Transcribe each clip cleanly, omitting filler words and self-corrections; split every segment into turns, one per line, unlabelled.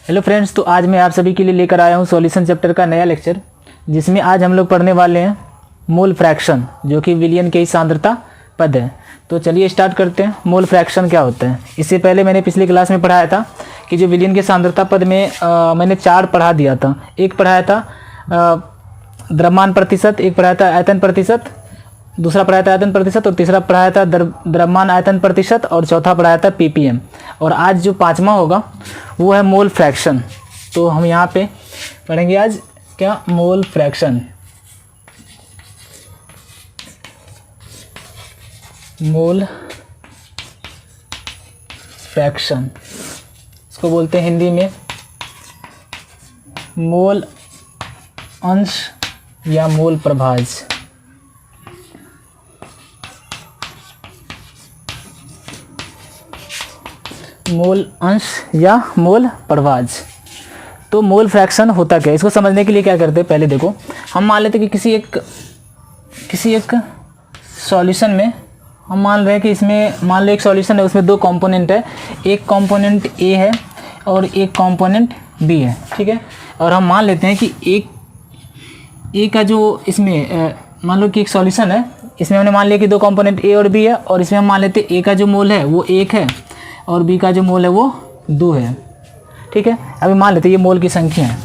Hello friends, तो आज मैं आप सभी के लिए लेकर आया हूँ सॉल्यूशन चैप्टर का नया लेक्चर, जिसमें आज हम लोग पढ़ने वाले हैं मोल फ्रैक्शन, जो कि विलियन के ही सांद्रता पद है। तो चलिए स्टार्ट करते हैं। मोल फ्रैक्शन क्या होता है? इससे पहले मैंने पिछली क्लास में पढ़ाया था कि जो विलियन के सांद्रता पद में मैंने 4 पढ़ा दिया था। एक पढ़ाया था द्रव्यमान प्रतिशत, एक पढ़ाया था आयतन प्रतिशत, दूसरा पढ़ाया था आयतन प्रतिशत और तीसरा पढ़ाया था द्रव्यमान आयतन प्रतिशत और चौथा पढ़ाया था पीपीएम। और आज जो 5वां होगा वो है मोल फ्रैक्शन। तो हम यहाँ पे पढ़ेंगे आज क्या? Mole fraction. मोल फ्रैक्शन इसको बोलते हैं हिंदी में मोल अंश या मोल प्रभाज। मोल अंश या मोल प्रभाज। तो मोल फ्रैक्शन होता क्या है, इसको समझने के लिए क्या करते हैं? पहले देखो, हम मान लेते हैं कि किसी एक सॉल्यूशन में हम मान रहे हैं कि इसमें मान लो एक सॉल्यूशन है, उसमें 2 कंपोनेंट है, एक कंपोनेंट ए है और एक कंपोनेंट बी है, ठीक है। और हम मान लेते हैं कि ए का जो इसमें मान लो कि एक सॉल्यूशन है, इसमें हमने मान लिया कि 2 कंपोनेंट ए और बी है, और इसमें हम मान लेते हैं ए का जो मोल है वो 1 है और बी का जो मोल है वो 2 है, ठीक है। अभी मान लेते हैं ये मोल की संख्या है।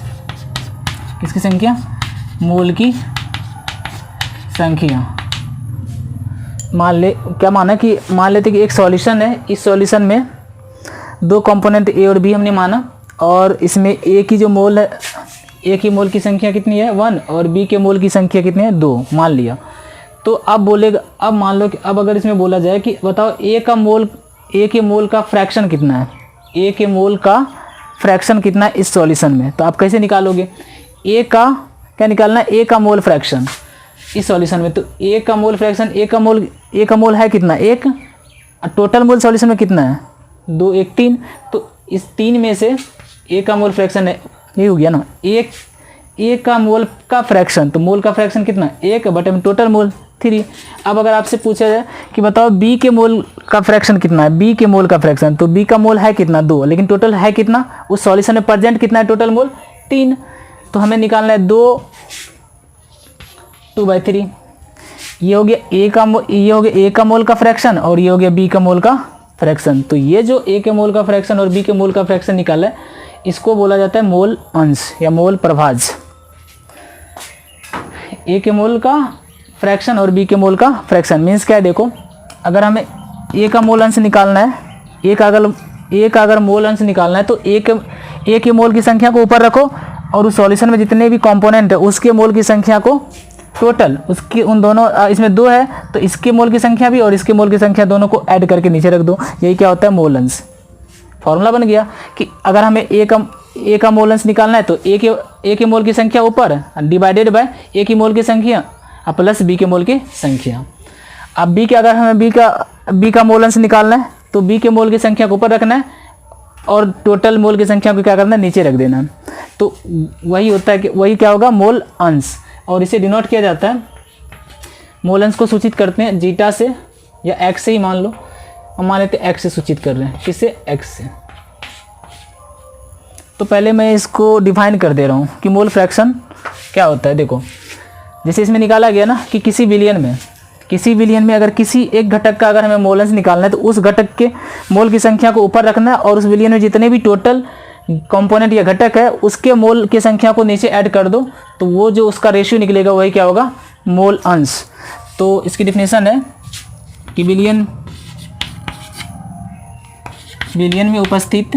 किसकी संख्या? मोल की संख्या। मान लेते कि एक सॉल्यूशन है, इस सॉल्यूशन में 2 कंपोनेंट ए और बी हमने माना, और इसमें ए की जो मोल है, ए की मोल की संख्या कितनी है 1 और बी के मोल की संख्या कितनी है 2 मान लिया। तो अब मान लो कि अब अगर इसमें बोला जाए कि बताओ ए के मोल का फ्रैक्शन कितना है, ए के मोल का फ्रैक्शन कितना है इस सॉल्यूशन में। तो आप कैसे निकालोगे? ए का क्या निकालना है? ए का मोल फ्रैक्शन इस सॉल्यूशन में। तो ए का मोल फ्रैक्शन, ए का मोल है कितना? 1। टोटल मोल सॉल्यूशन में कितना है? 2 1 3। तो इस 3 में से ए का मोल फ्रैक्शन है, ये हो गया ना, ए का मोल का फ्रैक्शन। तो मोल का फ्रैक्शन कितना? 1 बटे टोटल मोल 3। अब अगर आपसे पूछा जाए कि बताओ बी के मोल का फ्रैक्शन कितना है, बी के मोल का फ्रैक्शन, तो बी का मोल है कितना? 2, लेकिन टोटल है कितना? उस सॉल्यूशन में प्रेजेंट कितना है टोटल मोल? 3। तो हमें निकालना है 2/3। ये हो गया ए का मोल का फ्रैक्शन और ये हो गया बी का मोल का फ्रैक्शन। तो ये जो ए के मोल का फ्रैक्शन और बी के मोल का फ्रैक्शन निकाला है, इसको बोला जाता है मोल अंश या मोल प्रभाज। ए के मोल का फ्रैक्शन और बी के मोल का फ्रैक्शन मीन्स क्या है? देखो, अगर हमें ए का मोल अंश निकालना है, ए का अगर मोल अंश निकालना है तो ए के मोल की संख्या को ऊपर रखो और उस सॉल्यूशन में जितने भी कंपोनेंट है उसके मोल की संख्या को टोटल उसकी उन दोनों, इसमें 2 है तो इसके मोल की संख्या भी और इसके मोल की संख्या दोनों को ऐड करके नीचे रख दो। यही क्या होता है? मोल अंश। फॉर्मूला बन गया कि अगर हमें ए का मोल अंश निकालना है तो ए के मोल की संख्या ऊपर डिवाइडेड बाय ए की मोल की संख्या प्लस बी के मोल की संख्या। अब अगर हमें बी का मोल अंश निकालना है तो बी के मोल की संख्या को ऊपर रखना है और टोटल मोल की संख्या को क्या करना है? नीचे रख देना है। तो वही होता है कि वही क्या होगा? मोल अंश। और इसे डिनोट किया जाता है, मोल अंश को सूचित करते हैं जीटा से या एक्स से ही मान लो, हम मान लेते हैं एक्स से सूचित कर रहे हैं। किससे? एक्स से। तो पहले मैं इसको डिफाइन कर दे रहा हूँ कि मोल फ्रैक्शन क्या होता है। देखो, जैसे इसमें निकाला गया ना कि किसी विलियन में अगर किसी एक घटक का अगर हमें मोल अंश निकालना है तो उस घटक के मोल की संख्या को ऊपर रखना है और उस विलियन में जितने भी टोटल कंपोनेंट या घटक है उसके मोल की संख्या को नीचे ऐड कर दो, तो वो जो उसका रेशियो निकलेगा वही क्या होगा? मोल अंश। तो इसकी डेफिनेशन है कि विलियन में उपस्थित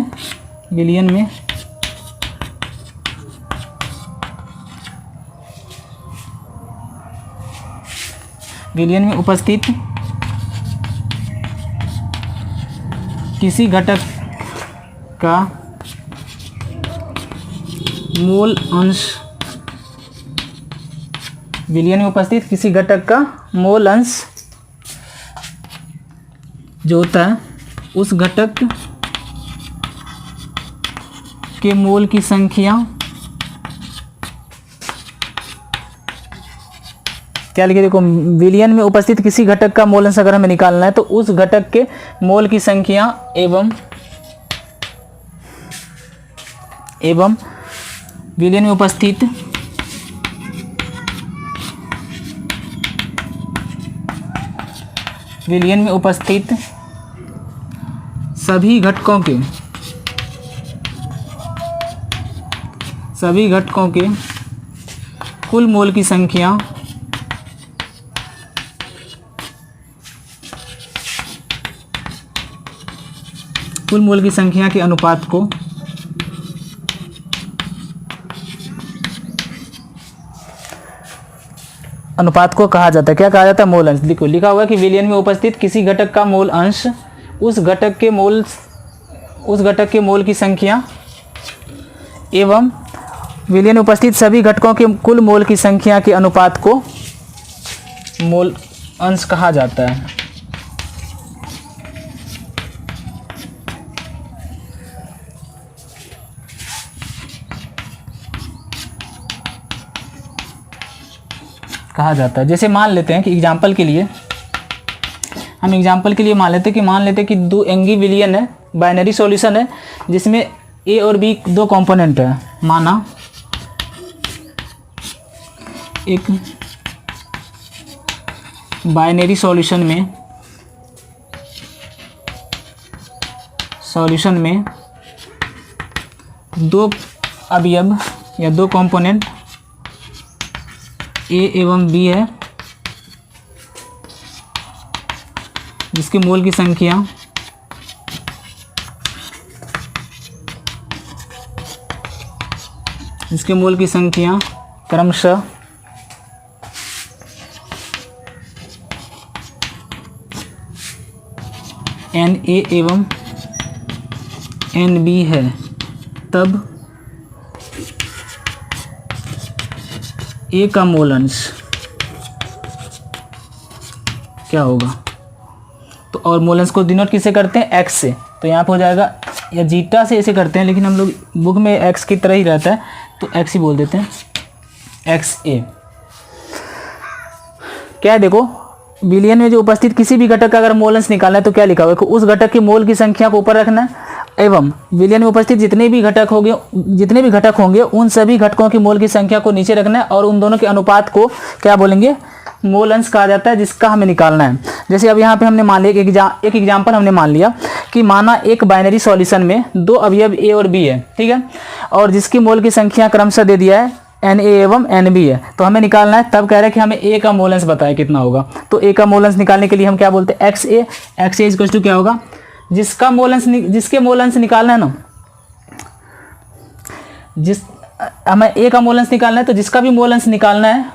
किसी घटक का मोल अंश, विलियन में उपस्थित किसी घटक का मोल अंश जो होता है उस घटक के मोल की संख्या क्या लिखे? देखो, विलियन में उपस्थित किसी घटक का मोल अंश अगर हमें निकालना है तो उस घटक के मोल की संख्या एवं एवं विलयन में उपस्थित सभी घटकों के कुल मोल की संख्या के अनुपात को कहा जाता है। क्या कहा जाता है? मोल अंश। देखो लिखा हुआ है कि विलयन में उपस्थित किसी घटक का मोल अंश उस घटक के मोल की संख्या एवं विलयन में उपस्थित सभी घटकों के कुल मोल की संख्या के अनुपात को मोल अंश कहा जाता है। जैसे मान लेते हैं कि एग्जाम्पल के लिए मान लेते हैं कि 2 एंगी विलयन है, बाइनरी सॉल्यूशन है जिसमें ए और बी 2 कंपोनेंट है। माना एक बाइनरी सॉल्यूशन में 2 अवयव या 2 कंपोनेंट ए एवं बी है जिसकी मोल की संख्या क्रमशः एन ए एवं एन बी है, तब ए का मोल अंश क्या होगा? तो और मोल अंश को डिनोट किससे करते हैं? एक्स से। तो यहाँ पर हो जाएगा, या जीटा से ऐसे करते हैं लेकिन हम लोग बुक में एक्स की तरह ही रहता है तो एक्स ही बोल देते हैं, एक्स ए। क्या है? देखो विलयन में जो उपस्थित किसी भी घटक का अगर मोल अंश निकालना है तो क्या लिखा हुआ है? उस घटक की मोल की संख्या को ऊपर रखना है एवं विलयन में उपस्थित जितने भी घटक होंगे उन सभी घटकों की मोल की संख्या को नीचे रखना है और उन दोनों के अनुपात को क्या बोलेंगे? मोल अंश कहा जाता है, जिसका हमें निकालना है। जैसे अब यहाँ पे हमने मान लिया एक एग्जाम्पल हमने मान लिया कि माना एक बाइनरी सॉल्यूशन में 2 अवयव ए और बी है, ठीक है, और जिसकी मोल की संख्या क्रमशः दे दिया है एन ए एवं एन बी है। तो हमें निकालना है, तब कह रहे हैं कि हमें ए का मोल अंश बताए कितना होगा। तो ए का मोल अंश निकालने के लिए हम क्या बोलते हैं? एक्स ए इक्वल टू क्या होगा? जिसके मोल अंश निकालना है ना, हमें ए का मोल अंश निकालना है तो जिसका भी मोल अंश निकालना है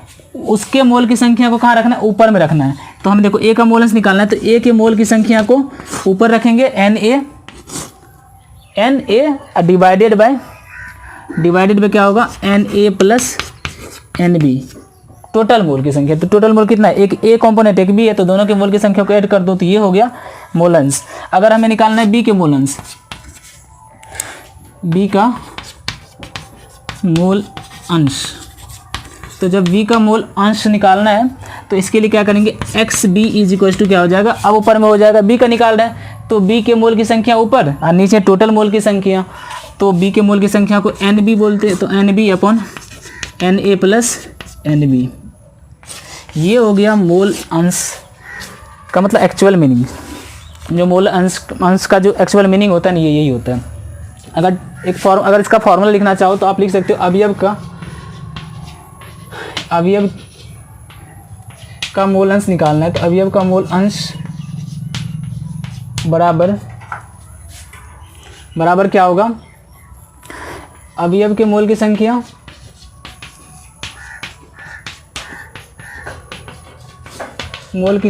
उसके मोल की संख्या को कहाँ रखना है? ऊपर में रखना है। तो हमें देखो ए का मोल अंश निकालना है तो ए के मोल की संख्या को ऊपर रखेंगे, एन ए डिवाइडेड बाय क्या होगा? N A plus N B, total mole की संख्या। तो टोटल मोल कितना है? एक ए कंपोनेंट एक बी है तो दोनों के मोल की संख्या को ऐड कर दो तो ये हो गया मोल अंश। अगर हमें निकालना है बी के मोल अंश, बी का मोल अंश, तो जब बी का मोल अंश निकालना है तो इसके लिए क्या करेंगे? X B is equal to क्या हो जाएगा? अब ऊपर में हो जाएगा बी का निकालना है तो बी के मोल की संख्या ऊपर और नीचे टोटल मोल की संख्या। तो बी के मोल की संख्या को एन बी बोलते हैं, तो N B upon N A plus N B. ये हो गया मोल अंश का मतलब एक्चुअल मीनिंग। जो मोल अंश का जो एक्चुअल मीनिंग होता है ना, ये यही होता है। अगर इसका फॉर्मूला लिखना चाहो तो आप लिख सकते हो, अवयव का मोल अंश निकालना है तो अवयव का मोल अंश बराबर क्या होगा? अवयव के मोल की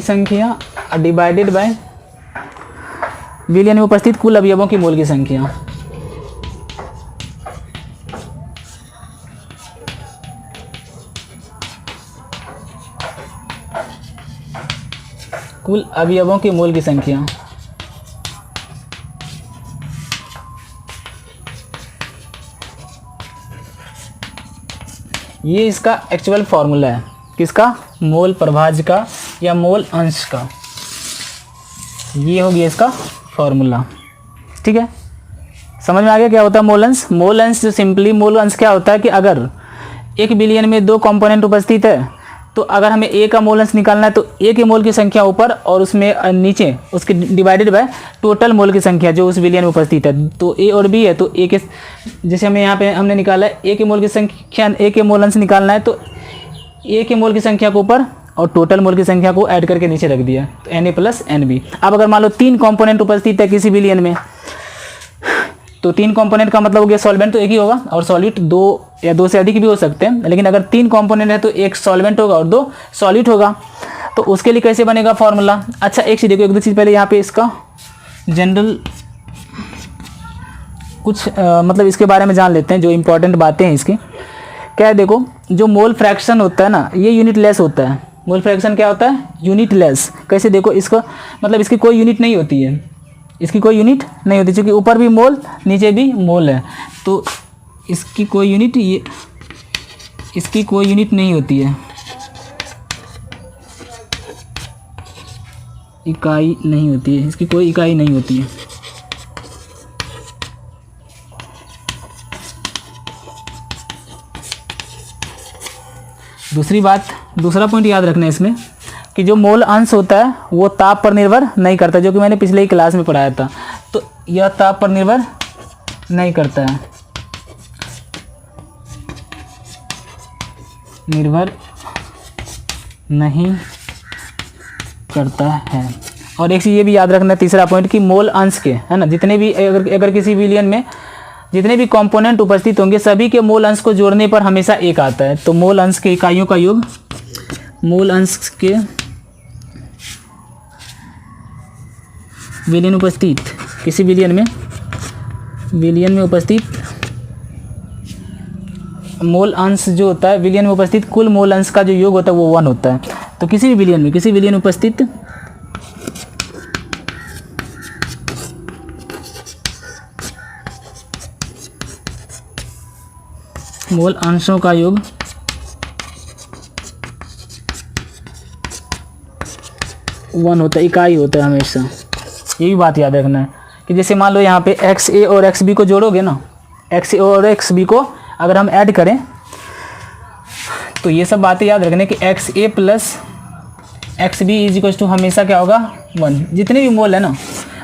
संख्या डिवाइडेड बाय विलयन में उपस्थित कुल अवयवों की मोल की संख्या। कुल अवयवों की मोल की संख्या। ये इसका एक्चुअल फॉर्मूला है, किसका? मोल प्रभाज्य का या मोल अंश का। ये हो गया इसका फॉर्मूला, ठीक है। समझ में आ गया क्या होता है मोल अंश? मोल अंश जो सिंपली मोल अंश क्या होता है कि अगर 1 बिलियन में 2 कंपोनेंट उपस्थित है तो अगर हमें ए का मोल अंश निकालना है तो ए के मोल की संख्या ऊपर और उसमें नीचे उसके डिवाइडेड बाय टोटल मोल की संख्या जो उस बिलियन में उपस्थित है। तो ए और बी है तो ए के, जैसे हमें यहाँ पे हमने निकाला है ए के मोल की संख्या, ए के मोल अंश निकालना है तो ए के मोल की संख्या को ऊपर और टोटल मोल की संख्या को ऐड करके नीचे रख दिया तो Na + Nb। अब अगर मान लो 3 कंपोनेंट उपस्थित है किसी बिलियन में तो 3 कंपोनेंट का मतलब हो गया सॉल्वेंट तो एक ही होगा और सॉलिड 2 या 2 से अधिक भी हो सकते हैं, लेकिन अगर 3 कंपोनेंट है तो एक सॉल्वेंट होगा और 2 सॉलिड होगा। तो उसके लिए कैसे बनेगा फॉर्मूला? अच्छा एक चीज़ देखो, एक दो चीज़ पहले यहाँ पे इसका जनरल कुछ मतलब इसके बारे में जान लेते हैं जो इंपॉर्टेंट बातें हैं इसकी। क्या है देखो, जो मोल फ्रैक्शन होता है ना ये यूनिट लेस होता है। मोल फ्रैक्शन क्या होता है? Unit less. कैसे देखो, इसका मतलब इसकी कोई यूनिट नहीं होती है, इसकी कोई यूनिट नहीं होती क्योंकि ऊपर भी मोल नीचे भी मोल है तो इसकी कोई यूनिट इसकी कोई यूनिट नहीं होती है, इकाई नहीं होती है, इसकी कोई इकाई नहीं होती है। दूसरी बात, दूसरा पॉइंट याद रखना है इसमें कि जो मोल अंश होता है वो ताप पर निर्भर नहीं करता, जो कि मैंने पिछले ही क्लास में पढ़ाया था। तो यह ताप पर निर्भर नहीं करता है, निर्भर नहीं करता है। और एक चीज़ ये भी याद रखना है, तीसरा पॉइंट कि मोल अंश के है ना जितने भी अगर किसी बिलियन में जितने भी कंपोनेंट उपस्थित होंगे सभी के मोल अंश को जोड़ने पर हमेशा एक आता है। तो मोल अंश के इकाइयों का योग, मोल अंश के बिलियन उपस्थित किसी बिलियन में उपस्थित मोल अंश जो होता है बिलियन में उपस्थित कुल मोल अंश का जो योग होता है वो 1 होता है। तो किसी भी बिलियन में उपस्थित मोल अंशों का योग 1 होता है, इकाई होता है हमेशा। ये भी बात याद रखना है कि जैसे मान लो यहाँ पे XA और XB को जोड़ोगे ना, XA और XB को अगर हम ऐड करें तो ये सब बातें याद रखना कि XA + XB = हमेशा क्या होगा 1। जितने भी मोल है ना,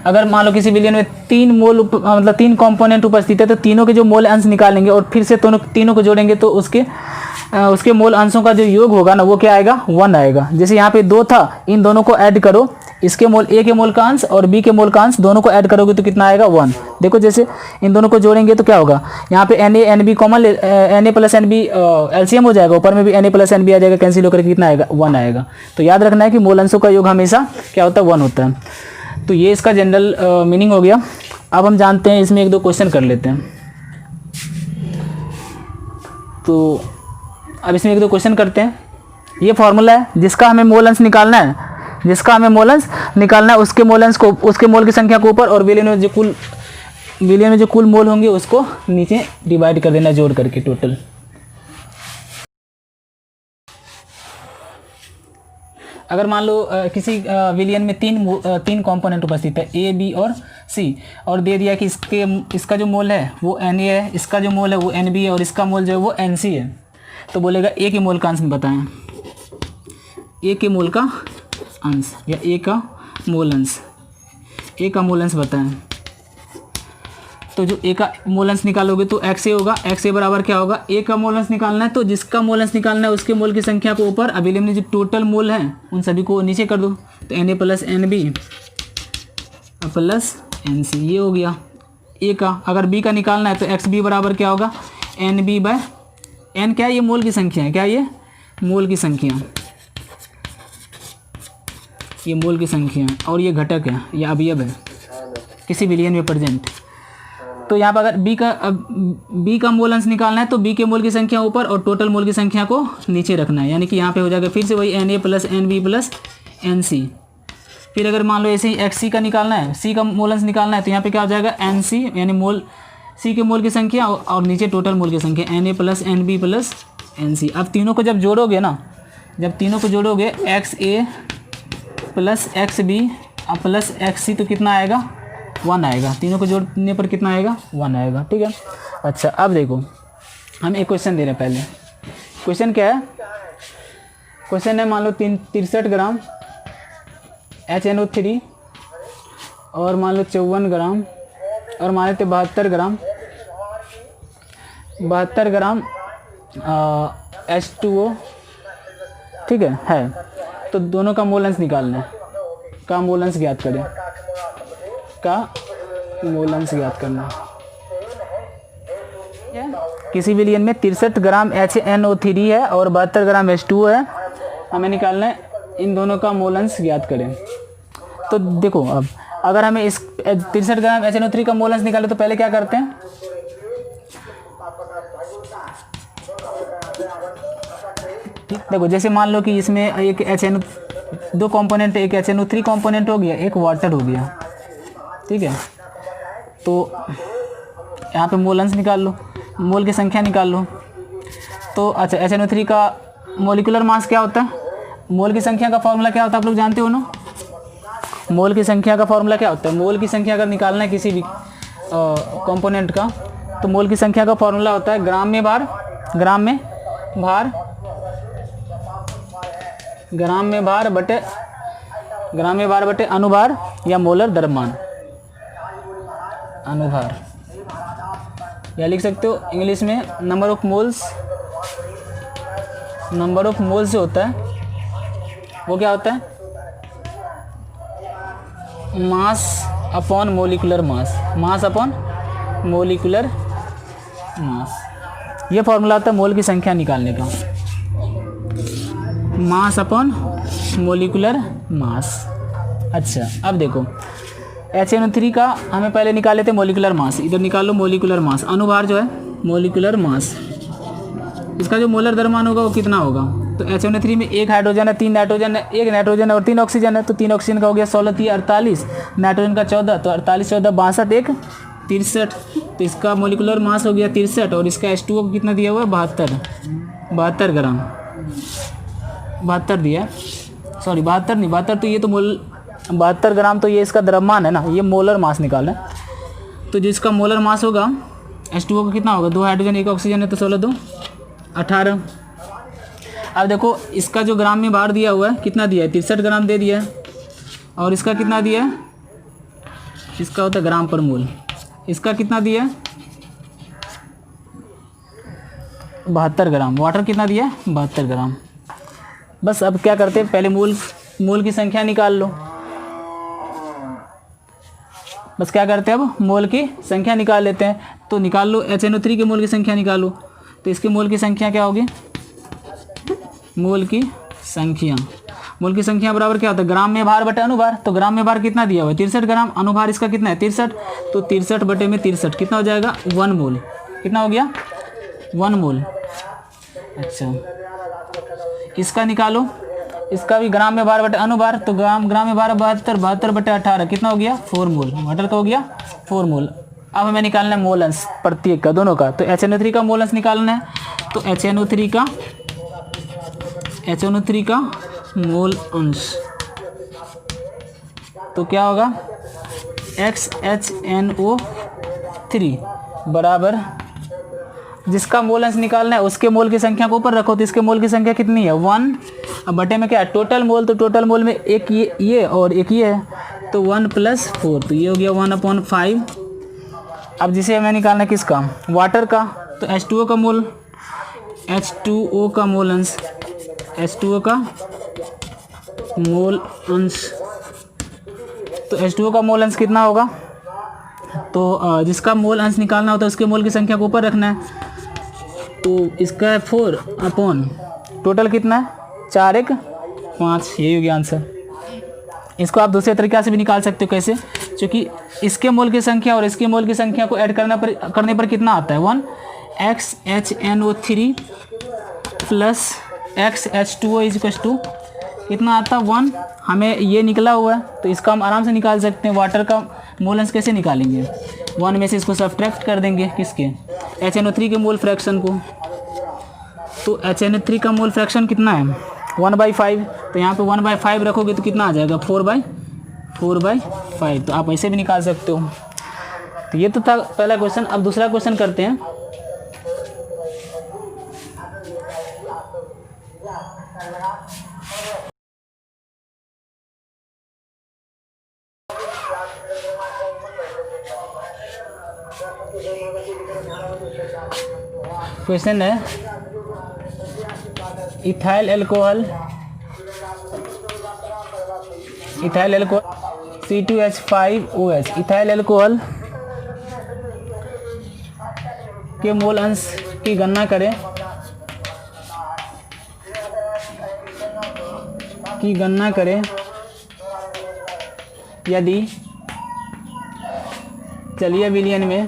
अगर मान लो किसी बिलियन में 3 मोल मतलब 3 कंपोनेंट उपस्थित है तो तीनों के जो मोल अंश निकालेंगे और फिर से तीनों को जोड़ेंगे तो उसके मोल अंशों का जो योग होगा ना वो क्या आएगा? 1 आएगा। जैसे यहाँ पे 2 था, इन दोनों को ऐड करो, इसके मोल A के मोल का अंश और B के मोल का अंश दोनों को ऐड करोगे तो कितना आएगा? 1। देखो जैसे इन दोनों को जोड़ेंगे तो क्या होगा? यहाँ पे Na Nb common Na + Nb LCM हो जाएगा, ऊपर में भी Na + Nb आ जाएगा, कैंसिल होकर कितना आएगा? 1 आएगा। तो याद रखना है कि मोल अंशों का योग हमेशा क्या होता है? 1 होता है। तो ये इसका जनरल मीनिंग हो गया। अब हम जानते हैं इसमें 1-2 क्वेश्चन कर लेते हैं। तो अब इसमें 1-2 क्वेश्चन करते हैं। ये फॉर्मूला है जिसका हमें मोल अंश निकालना है, उसके मोल अंश को उसके मोल की संख्या को ऊपर और बिलियन में जो कुल मोल होंगे उसको नीचे डिवाइड कर देना जोड़ करके टोटल। अगर मान लो किसी बिलियन में 3 कंपोनेंट उपस्थित है A, B और C और दे दिया कि इसका जो मोल है वो Na है, इसका जो मोल है वो Nb है और इसका मोल जो है वो Nc है। तो बोलेगा A के मोल का अंश बताएं, A के मोल का अंश या A का मोल अंश बताएं। तो जो A का मोल अंश निकालोगे तो XA होगा, XA बराबर क्या होगा? A का मोल अंश निकालना है तो जिसका मोल अंश निकालना है उसके मोल की संख्या को ऊपर, अभी में जो टोटल मोल है उन सभी को नीचे कर दो तो Na + Nb + Nc ये हो गया A का। अगर B का निकालना है तो XB बराबर क्या होगा? Nb/N क्या है? ये मोल की संख्या है, क्या ये मोल की संख्या, ये मोल की संख्या है और ये घटक है, ये अवयव है किसी बिलियन में प्रेजेंट। तो यहाँ पर अगर B का मोल अंश निकालना है तो B के मोल की संख्या ऊपर और टोटल मोल की संख्या को नीचे रखना है, यानी कि यहाँ पे हो जाएगा फिर से वही Na + Nb + Nc। फिर अगर मान लो ऐसे ही XC का निकालना है, C का मोल अंश निकालना है तो यहाँ पे क्या हो जाएगा? Nc यानी C के मोल की संख्या और नीचे टोटल मोल की संख्या Na + Nb + Nc। अब तीनों को जब जोड़ोगे ना, XA + XB + XC तो कितना आएगा? 1 आएगा, तीनों को जोड़ने पर कितना आएगा 1 आएगा, ठीक है। अच्छा अब देखो हम एक क्वेश्चन दे रहे हैं। पहले क्वेश्चन क्या है, क्वेश्चन है मान लो 63 ग्राम HNO3 और मान लो 54 ग्राम और मान लेते 72 ग्राम H2O, ठीक है। तो दोनों का मोलेंस निकालना है, का मोलेंस ज्ञात करें, का मोलेंस ज्ञात करना है। किसी विलियन में 63 ग्राम HNO3 है और 72 ग्राम H2O है, हमें निकालना है, इन दोनों का मोलेंस ज्ञात करें। तो देखो अब अगर हमें इस 63 ग्राम HNO3 का मोलेंस निकाले तो पहले क्या करते हैं, देखो जैसे मान लो कि इसमें एक दो कंपोनेंट, एक HNO3 कंपोनेंट हो गया, एक वाटर हो गया, ठीक है। तो यहाँ पे मोलेंस निकाल लो, मोल की संख्या निकाल लो। तो अच्छा HNO3 का मोलिकुलर मास क्या होता है, मोल की संख्या का फॉर्मूला क्या होता है आप लोग जानते हो ना, मोल की संख्या का फॉर्मूला क्या होता है, मोल की संख्या अगर निकालना है किसी भी कंपोनेंट का तो मोल की संख्या का फॉर्मूला होता है ग्राम में भार बटे अनुभार या मोलर द्रव्यमान, अनुभार, या लिख सकते हो इंग्लिश में नंबर ऑफ मोल्स जो होता है वो क्या होता है, मास अपॉन मोलिकुलर मास, ये फॉर्मूला होता है मोल की संख्या निकालने का, मास अपॉन मोलिकुलर मास। अच्छा अब देखो HNO3 का हमें पहले निकाले थे मोलिकुलर मास, इधर निकालो मोलिकुलर मास, अनुभार जो है मोलिकुलर मास, इसका जो मोलर द्रव्यमान होगा वो कितना होगा, तो HNO3 में एक हाइड्रोजन है, 3 नाइट्रोजन है, एक नाइट्रोजन और 3 ऑक्सीजन है, तो 3 ऑक्सीजन का हो गया 16 3 48, नाइट्रोजन का 14, तो 48 14 62 1 63, तो इसका मोलिकुलर मास हो गया 63 और इसका H2O को कितना दिया हुआ है 72 ग्राम, 72 दिया, सॉरी 72 नहीं, 72 तो ये तो 72 ग्राम तो ये इसका द्रव्यमान है ना, ये मोलर मास निकालना है। तो जिसका मोलर मास होगा H2O का कितना होगा, 2 हाइड्रोजन 1 ऑक्सीजन है, तो 16 2 18। अब देखो इसका जो ग्राम में भार दिया हुआ है कितना दिया है, 63 ग्राम दे दिया है, और इसका कितना दिया है, इसका होता है ग्राम पर मोल, इसका कितना दिया है 72 ग्राम, वाटर कितना दिया है 72 ग्राम। बस अब क्या करते हैं, पहले मोल की संख्या निकाल लो, बस क्या करते हैं अब मोल की संख्या निकाल लेते हैं। तो निकाल लो HNO3 के मोल की संख्या निकालो, तो इसके मोल की संख्या क्या होगी, मोल की संख्या बराबर क्या होता है, ग्राम में भार बटे अनुभार, तो ग्राम में भार कितना दिया हुआ है 63 ग्राम, अनुभार इसका कितना है 63, तो 63 बटे में 63 कितना हो जाएगा 1 मोल, कितना हो गया 1 मोल। अच्छा इसका निकालो, इसका भी ग्राम में भार बटे अनुभार, तो ग्राम में भार 72 बटे 18 कितना हो गया 4 मोल, वाटर का हो गया 4 मोल। अब हमें निकालना है मोलेंस प्रत्येक का, दोनों का, तो HNO3 का मोलेंस निकालना है, तो HNO3 का मोल अंश तो क्या होगा XHNO3 बराबर, जिसका मोल अंश निकालना है उसके मोल की संख्या को ऊपर रखो, तो इसके मोल की संख्या कितनी है 1, अब बटे में क्या है टोटल मोल, तो टोटल मोल में एक ये और एक ये है, तो 1 + 4, तो ये हो गया 1/5। अब जिसे हमें निकालना है किसका, वाटर का, तो H2O का मोल, H2O का मोल अंश, H2O का मोल अंश, तो H2O का मोल अंश कितना होगा, तो जिसका मोल अंश निकालना होता है उसके मोल की संख्या को ऊपर रखना है, तो इसका है 4 अपॉन टोटल कितना है 4 1 5, यही हो गया आंसर। इसको आप दूसरे तरीक़े से भी निकाल सकते हो, कैसे, क्योंकि इसके मोल की संख्या और इसके मोल की संख्या को ऐड करने पर कितना आता है 1, XHNO3 प्लस XH2O = कितना आता है 1, हमें ये निकला हुआ है, तो इसका हम आराम से निकाल सकते हैं। वाटर का मोल अंश कैसे निकालेंगे, 1 में से इसको सब्ट्रैक्ट कर देंगे, किसके HNO3 के मोल फ्रैक्शन को, तो HNO3 का मोल फ्रैक्शन कितना है 1/5, तो यहाँ पे 1/5 रखोगे तो कितना आ जाएगा 4/4 5, तो आप ऐसे भी निकाल सकते हो। तो ये तो था पहला क्वेश्चन। अब दूसरा क्वेश्चन करते हैं। क्वेश्चन है ethyl alcohol C2H5OH ethyl alcohol के मोल अंश की गणना करें यदि जलीय विलयन में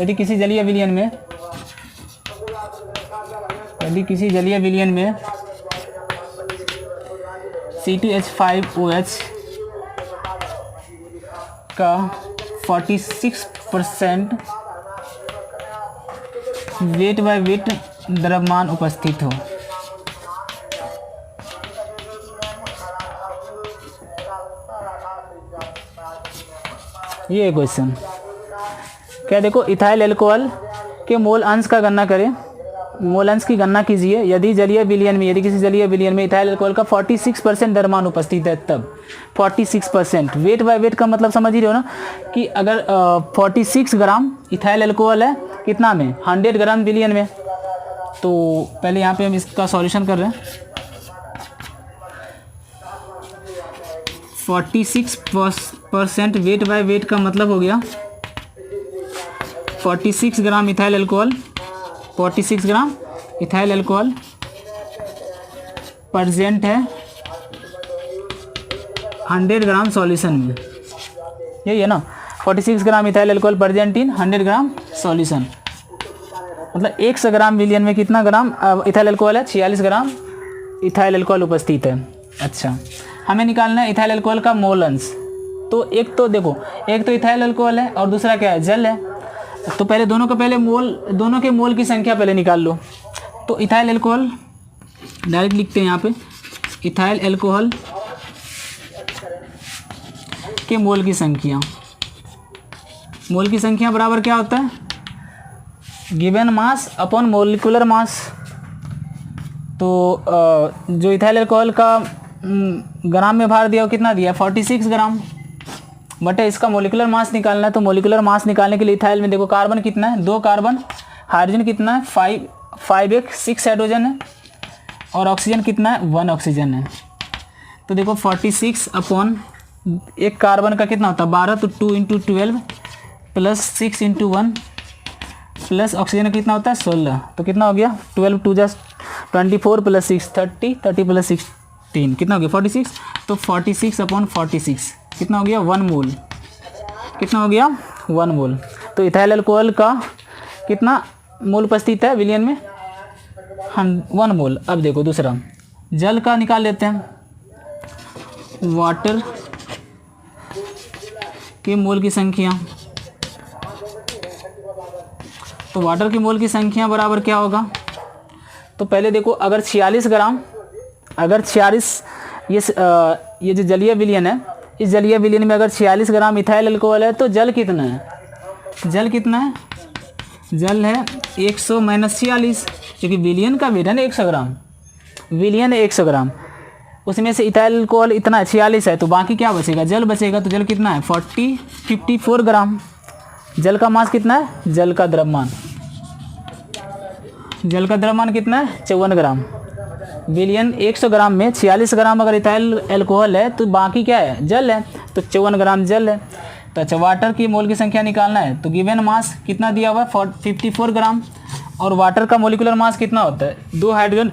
किसी जलीय विलयन में C2H5OH का 46% वेट बाय वेट द्रव्यमान उपस्थित हो। ये क्वेश्चन क्या, देखो इथाइल अल्कोहल के मोल अंश का गणना करें, मोल अंश की गणना कीजिए यदि किसी जलीय विलयन में इथाइल अल्कोहल का 46% द्रव्यमान उपस्थित है, तब 46% वेट बाय वेट का मतलब समझ ही रहे हो ना कि अगर 46 ग्राम इथाइल अल्कोहल है कितना में, 100 ग्राम विलयन में। तो पहले यहाँ पे हम इसका सॉल्यूशन कर रहे हैं। 46% वेट बाय वेट का मतलब हो गया 46 gram ethyl alcohol, 46 gram ethyl alcohol present है 100 ग्राम सॉल्यूशन में। यही है ना, 46 gram ethyl alcohol present in 100 gram solution, मतलब 100 ग्राम विलयन में कितना ग्राम इथाइल अल्कोहल है, 46 ग्राम इथाइल अल्कोहल उपस्थित है। अच्छा, हमें निकालना है इथाइल अल्कोहल का मोल अंश। तो एक तो देखो, एक तो इथाइल अल्कोहल है और दूसरा क्या है, जल है। तो पहले दोनों के मोल की संख्या पहले निकाल लो। तो इथाइल अल्कोहल डायरेक्ट लिखते हैं यहाँ पे, इथाइल अल्कोहल के मोल की संख्या बराबर क्या होता है, given mass upon molecular mass. तो जो इथाइल अल्कोहल का ग्राम में भार दिया वो कितना दिया, 46 ग्राम, बट इसका मोलिकुलर मास निकालना है। तो मोलिकुलर मास निकालने के लिए इथाइल में देखो कार्बन कितना है, 2 कार्बन, हाइड्रोजन कितना है 6 हाइड्रोजन है, और ऑक्सीजन कितना है 1 ऑक्सीजन है। तो देखो 46 अपॉन एक कार्बन का कितना होता है 12, तो 2 × 12 प्लस 6 × 1 प्लस ऑक्सीजन का कितना होता है 16, तो कितना हो गया 12 2 + 24 प्लस 6 30 30 प्लस 16 कितना हो गया 46। तो 46 अपॉन 46 कितना हो गया 1 मोल, कितना हो गया 1 मोल। तो इथाइल अल्कोहल का कितना मोल उपस्थित है विलयन में 1 मोल। अब देखो दूसरा जल का निकाल लेते हैं, वाटर के मोल की संख्या। तो वाटर की मोल की संख्या बराबर क्या होगा, तो पहले देखो अगर 46 ग्राम, ये जो जलीय विलयन है, इस जलीय विलयन में अगर 46 ग्राम इथाइल अल्कोहल है तो जल कितना है, जल है 100 - 46, क्योंकि विलयन का वेट है ना 100 ग्राम, विलयन है 100 ग्राम, उसमें से इथाइल अल्कोहल इतना 46 है, तो बाकी क्या बचेगा, जल बचेगा। तो जल कितना है 54 ग्राम। जल का मास कितना है, जल का द्रव्यमान कितना है 54 ग्राम। विलयन 100 ग्राम में 46 ग्राम अगर इथाइल अल्कोहल है तो बाकी क्या है, जल है, तो 54 ग्राम जल है। तो अच्छा, वाटर की मोल की संख्या निकालना है, तो गिवन मास कितना दिया हुआ है 54 ग्राम, और वाटर का मोलिकुलर मास कितना होता है 2 हाइड्रोजन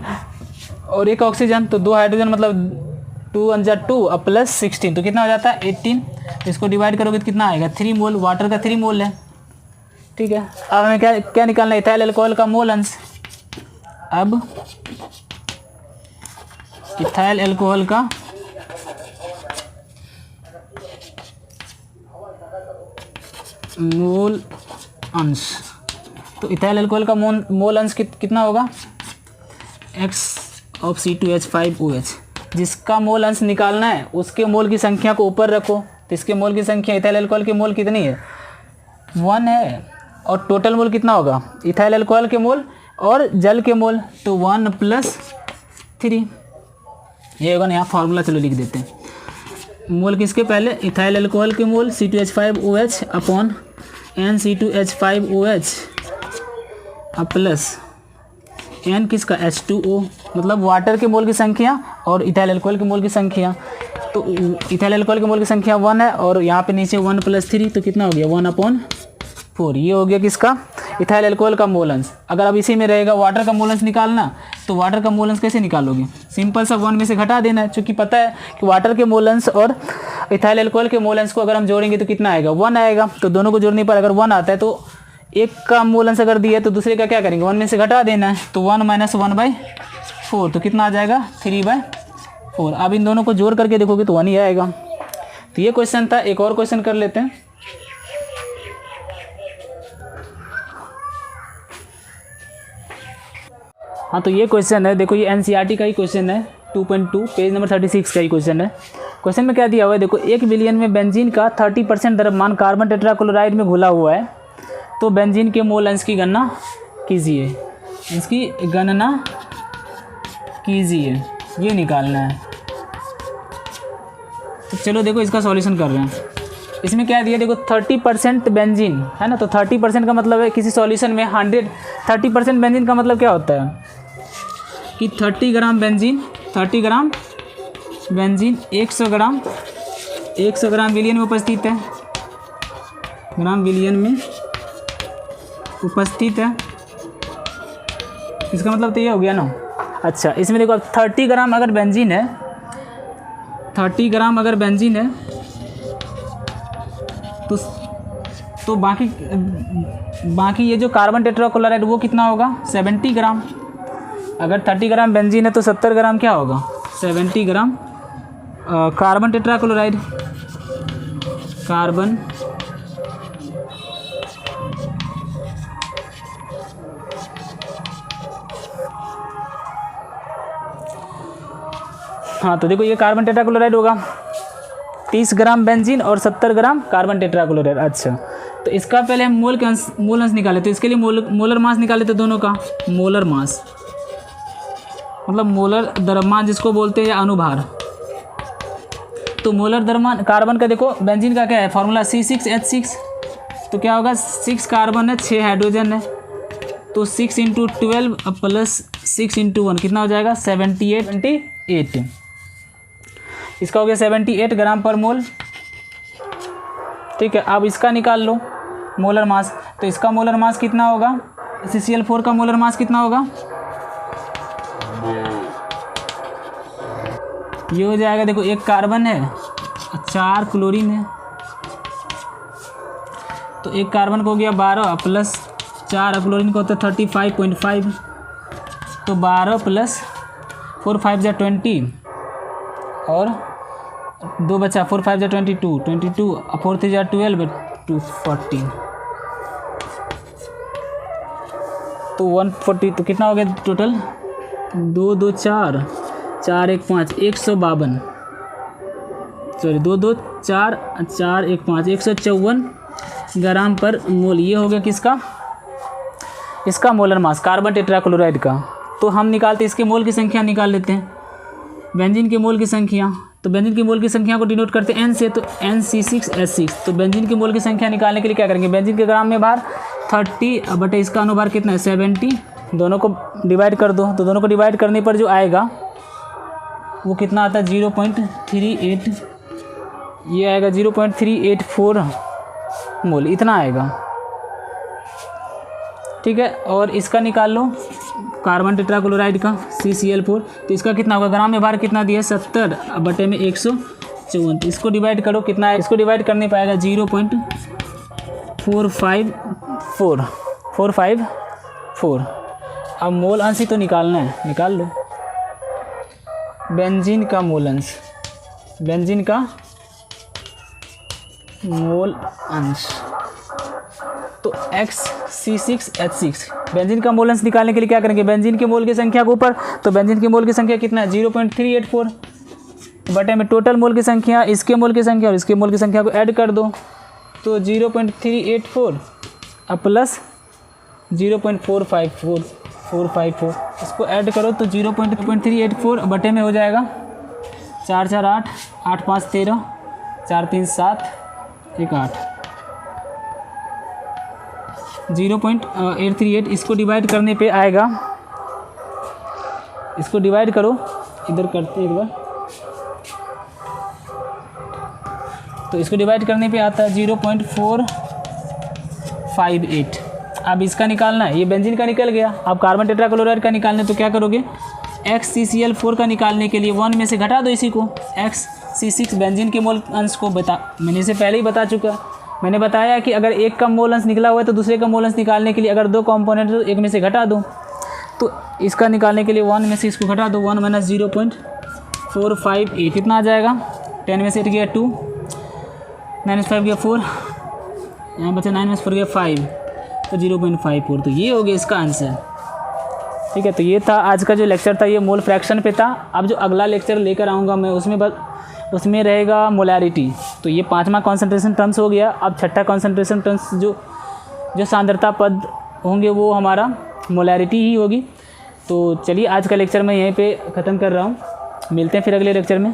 और 1 ऑक्सीजन। तो 2 हाइड्रोजन मतलब 2 × 2 और प्लस 16, तो कितना हो जाता है 18। इसको डिवाइड करोगे तो कितना आएगा 3 मोल, वाटर का 3 मोल है। ठीक है, अब हमें क्या निकालना है, इथाइल अल्कोहल का मोल अंश। अब इथाइल अल्कोहल का मोल अंश, तो इथाइल अल्कोहल का मोल अंश कितना होगा, X of C2H5OH। जिसका मोल अंश निकालना है उसके मोल की संख्या को ऊपर रखो। तो इसके मोल की संख्या इथाइल अल्कोहल की मोल कितनी है 1 है, और टोटल मोल कितना होगा इथाइल अल्कोहल के मोल और जल के मोल, तो 1 + 3 ये होगा ना। यहाँ फार्मूला चलो लिख देते हैं। मोल किसके पहले इथाइल अल्कोहल के मोल C2H5OH upon NC2H5OH plus N किसका H2O, मतलब वाटर के मोल की संख्या और इथाइल अल्कोहल के मोल की संख्या। तो इथाइल अल्कोहल के मोल की संख्या 1 है और यहाँ पे नीचे 1 + 3 तो कितना हो गया 1/4। ये हो गया किसका इथाइल अल्कोहल का मोल अंश। अगर अब इसी में रहेगा वाटर का मोल अंश निकालना, तो वाटर का मोल अंश कैसे निकालोगे, सिंपल सा 1 में से घटा देना है, क्योंकि पता है कि वाटर के मोल अंश और इथाइल अल्कोहल के मोल अंश को अगर हम जोड़ेंगे तो कितना आएगा 1 आएगा। तो दोनों को जोड़ने पर अगर 1 आता है तो एक का मोल अंश अगर दिया है तो दूसरे का क्या करेंगे 1 में से घटा देना है। तो 1 - 1/4 तो कितना आ जाएगा 3/4। अब इन दोनों को जोड़ करके देखोगे तो 1 ही आएगा। तो ये क्वेश्चन था। एक और क्वेश्चन कर लेते हैं। हाँ, तो ये क्वेश्चन है, देखो ये NCERT का ही क्वेश्चन है, 2.2 पेज नंबर 36 का ही क्वेश्चन है। क्वेश्चन में क्या दिया हुआ है, देखो 1 बिलियन में बेंजीन का 30% द्रव्यमान कार्बन टेट्राक्लोराइड में घुला हुआ है, तो बेंजीन के मोल अंश की गणना कीजिए। इसकी गणना कीजिए, ये निकालना है। तो चलो देखो इसका सॉल्यूशन कर रहे हैं। इसमें क्या दिया, देखो 30% बेंजीन है ना, तो 30% का मतलब है किसी सॉल्यूशन में 30% बेंजीन का मतलब क्या होता है कि 30 ग्राम बेंजीन 100 ग्राम विलियन में उपस्थित है, ग्राम विलियन में उपस्थित है। इसका मतलब तो ये हो गया ना। अच्छा, इसमें देखो अब 30 ग्राम अगर बेंजीन है, 30 ग्राम अगर बेंजीन है तो बाकी ये जो कार्बन टेट्राक्लोराइड वो कितना होगा 70 ग्राम। अगर 30 ग्राम बेंजीन है तो 70 ग्राम क्या होगा 70 ग्राम कार्बन टेट्राक्लोराइड। कार्बन हाँ, तो देखो ये कार्बन टेट्राक्लोराइड होगा, 30 ग्राम बेंजीन और 70 ग्राम कार्बन टेट्राक्लोराइड। अच्छा, तो इसका पहले हम मोल अंश निकाले, तो इसके लिए मोलर मास निकाले, तो दोनों का मोलर मास मतलब मोलर द्रव्यमान जिसको बोलते हैं या अनुभार। तो मोलर द्रव्यमान कार्बन का देखो, बेंजीन का क्या है फॉर्मूला C6H6, तो क्या होगा 6 कार्बन है 6 हाइड्रोजन है, तो 6 × 12 + 6 × 1 कितना हो जाएगा 78। इसका हो गया 78 ग्राम पर मोल। ठीक है, अब इसका निकाल लो मोलर मास। तो इसका मोलर मास कितना होगा, CCl4 का मोलर मास कितना होगा, ये हो जाएगा, देखो 1 कार्बन है 4 क्लोरीन है, तो 1 कार्बन को हो गया 12 + 4 क्लोरीन को होता है 35.5, तो 12 + 4 × 5 = 20 और 2 बचा 4 × 5 = 22, 4 × 3 = 12, 240, तो 140। तो कितना हो गया टोटल 2 2 4 4 1 5 152, सॉरी 2 2 4 4 1 5 154 ग्राम पर मोल। ये हो गया किसका, इसका मोलर मास कार्बन टेट्राक्लोराइड का। तो हम निकालते इसके मोल की संख्या निकाल लेते हैं, बेंजीन के मोल की संख्या। तो बेंजीन की मोल की संख्या को डिनोट करते हैं N से, तो NC6H6। तो बेंजीन की मोल की संख्या निकालने के लिए क्या करेंगे, बेंजीन के ग्राम में भार 30 बटे इसका अनुभार कितना है 70, दोनों को डिवाइड कर दो। तो दोनों को डिवाइड करने पर जो आएगा वो कितना आता है 0.38, ये आएगा 0.384 मोल, इतना आएगा। ठीक है, और इसका निकाल लो कार्बन टेट्राक्लोराइड का CCl4, तो इसका कितना होगा, ग्राम में भार कितना दिया 70 बटे में 154, इसको डिवाइड करो कितना है, इसको डिवाइड करने पाएगा 0.454। अब मोल अंश ही तो निकालना है, निकाल लो। बेंजीन का मोल अंश, बेंजीन का मोल अंश, तो XC6H6। बेंजीन का मोल अंश निकालने के लिए क्या करेंगे, बेंजीन के मोल की संख्या के ऊपर, तो बेंजीन के मोल की संख्या कितना है 0.384, बटे में टोटल मोल की संख्या, इसके मोल की संख्या और इसके मोल की संख्या को ऐड कर दो, तो 0.384 अब प्लस 0.454454, इसको ऐड करो तो 0.384 बटे में हो जाएगा 4 4 8 8 5 13 4 3 7 1 8 0.838। इसको डिवाइड करने पे आएगा, इसको डिवाइड करो, इधर करते एक बार, तो इसको डिवाइड करने पे आता है 0.458। अब इसका निकालना है, ये बेंजीन का निकल गया। अब कार्बन टेट्राक्लोराइड का निकालने तो क्या करोगे, XCCl4 का निकालने के लिए 1 में से घटा दो इसी को, XC6 बेंजीन के मोल अंश को मैंने इसे पहले ही बता चुका। मैंने बताया कि अगर एक का मोल अंश निकला हुआ है तो दूसरे का मोल अंश निकालने के लिए अगर 2 कंपोनेंट तो एक में से घटा दो, तो इसका निकालने के लिए 1 में से इसको घटा दो, 1 माइनस 0.458 कितना आ जाएगा, 10 में से 8 गया 2, 9 में से 5 गया 4, यहाँ बचा 9 में से 4 गया 5, तो 0.54, तो ये हो गया इसका आंसर। ठीक है, तो ये था आज का जो लेक्चर था, ये मोल फ्रैक्शन पे था। अब जो अगला लेक्चर लेकर आऊँगा मैं उसमें रहेगा मोलैरिटी। तो ये 5वां कॉन्सेंट्रेशन टर्म्स हो गया। अब 6ठा कॉन्सेंट्रेशन टर्म्स जो सांद्रता पद होंगे वो हमारा मोलैरिटी ही होगी। तो चलिए आज का लेक्चर मैं यहीं पे ख़त्म कर रहा हूँ, मिलते हैं फिर अगले लेक्चर में।